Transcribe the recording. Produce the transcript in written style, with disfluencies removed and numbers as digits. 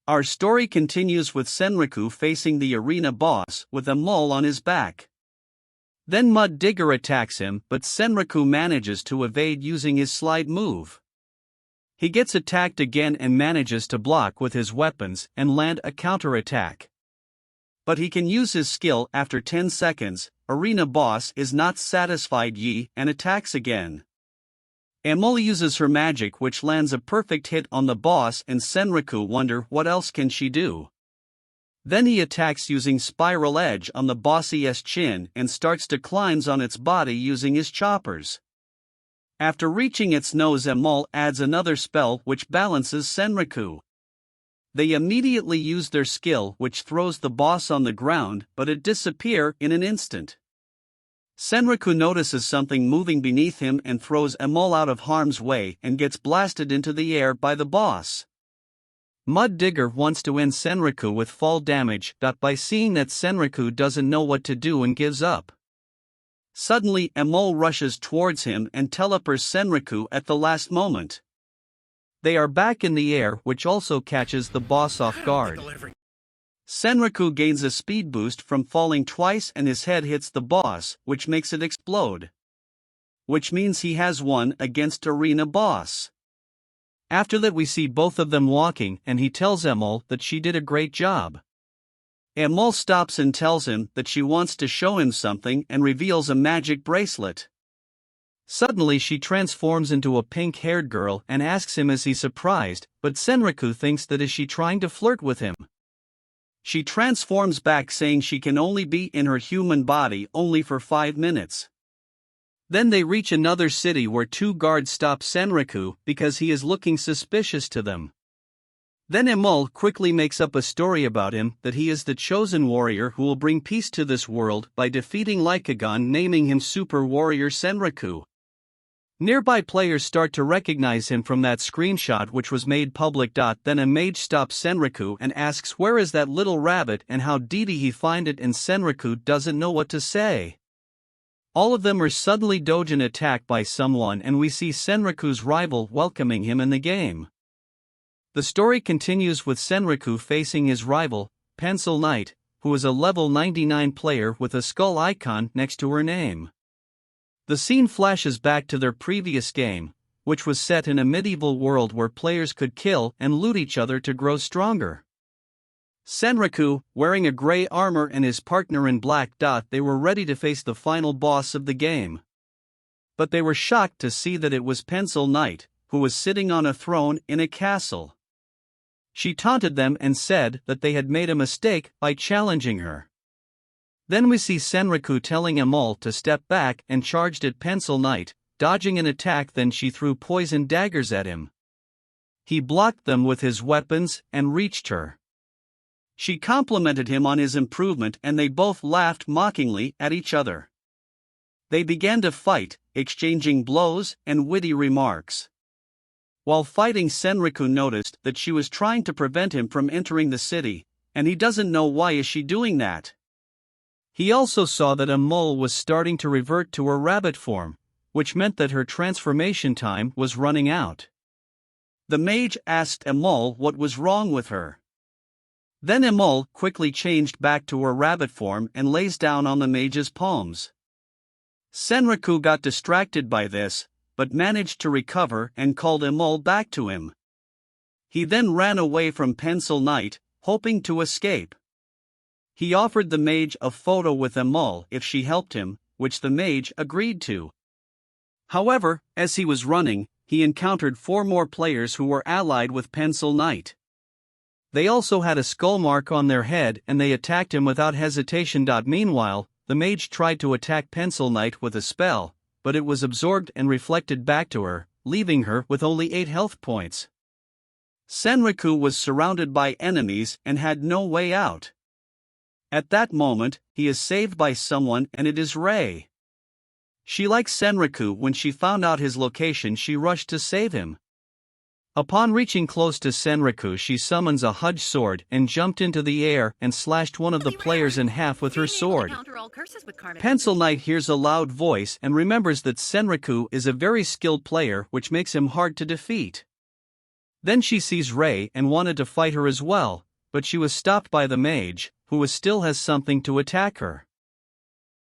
Our story continues with Senriku facing the arena boss with a mole on his back. Then Mud Digger attacks him, but Senriku manages to evade using his slide move. He gets attacked again and manages to block with his weapons and land a counterattack. But he can use his skill after 10 seconds. Arena boss is not satisfied and attacks again. Emil uses her magic, which lands a perfect hit on the boss, and Senriku wonder what else can she do. Then he attacks using Spiral Edge on the boss's chin and starts to climb on its body using his choppers. After reaching its nose, Emil adds another spell which balances Senriku. They immediately use their skill, which throws the boss on the ground, but it disappears in an instant. Senriku notices something moving beneath him and throws Emil out of harm's way and gets blasted into the air by the boss. Mud Digger wants to end Senriku with fall damage, but by seeing that Senriku doesn't know what to do and gives up. Suddenly Emil rushes towards him and teleports Senriku at the last moment. They are back in the air, which also catches the boss off guard. Senriku gains a speed boost from falling twice and his head hits the boss, which makes it explode. Which means he has won against arena boss. After that we see both of them walking and he tells Emil that she did a great job. Emil stops and tells him that she wants to show him something and reveals a magic bracelet. Suddenly she transforms into a pink-haired girl and asks him is he surprised, but Senriku thinks that is she trying to flirt with him. She transforms back saying she can only be in her human body only for 5 minutes. Then they reach another city where 2 guards stop Senriku because he is looking suspicious to them. Then Emil quickly makes up a story about him that he is the chosen warrior who will bring peace to this world by defeating Lycagon, naming him Super Warrior Senriku. Nearby players start to recognize him from that screenshot which was made public. Then a mage stops Senriku and asks where is that little rabbit and how did he find it, and Senriku doesn't know what to say. All of them are suddenly dodged attacked by someone and we see Senriku's rival welcoming him in the game. The story continues with Senriku facing his rival, Pencil Knight, who is a level 99 player with a skull icon next to her name. The scene flashes back to their previous game, which was set in a medieval world where players could kill and loot each other to grow stronger. Senriku, wearing a grey armor, and his partner in black. They were ready to face the final boss of the game. But they were shocked to see that it was Pencil Knight, who was sitting on a throne in a castle. She taunted them and said that they had made a mistake by challenging her. Then we see Senriku telling Emil to step back and charged at Pencil Knight, dodging an attack. Then she threw poison daggers at him. He blocked them with his weapons and reached her. She complimented him on his improvement and they both laughed mockingly at each other. They began to fight, exchanging blows and witty remarks. While fighting, Senriku noticed that she was trying to prevent him from entering the city, and he doesn't know why is she doing that. He also saw that Emil was starting to revert to her rabbit form, which meant that her transformation time was running out. The mage asked Emil what was wrong with her. Then Emil quickly changed back to her rabbit form and lays down on the mage's palms. Senriku got distracted by this, but managed to recover and called Emil back to him. He then ran away from Pencil Knight, hoping to escape. He offered the mage a photo with Emil if she helped him, which the mage agreed to. However, as he was running, he encountered 4 more players who were allied with Pencil Knight. They also had a skull mark on their head and they attacked him without hesitation. Meanwhile, the mage tried to attack Pencil Knight with a spell, but it was absorbed and reflected back to her, leaving her with only 8 health points. Senriku was surrounded by enemies and had no way out. At that moment, he is saved by someone, and it is Rei. She likes Senriku. When she found out his location, she rushed to save him. Upon reaching close to Senriku, she summons a Hudge sword and jumped into the air and slashed one of the players in half with her sword. Pencil Knight hears a loud voice and remembers that Senriku is a very skilled player, which makes him hard to defeat. Then she sees Rei and wanted to fight her as well, but she was stopped by the mage, who still has something to attack her.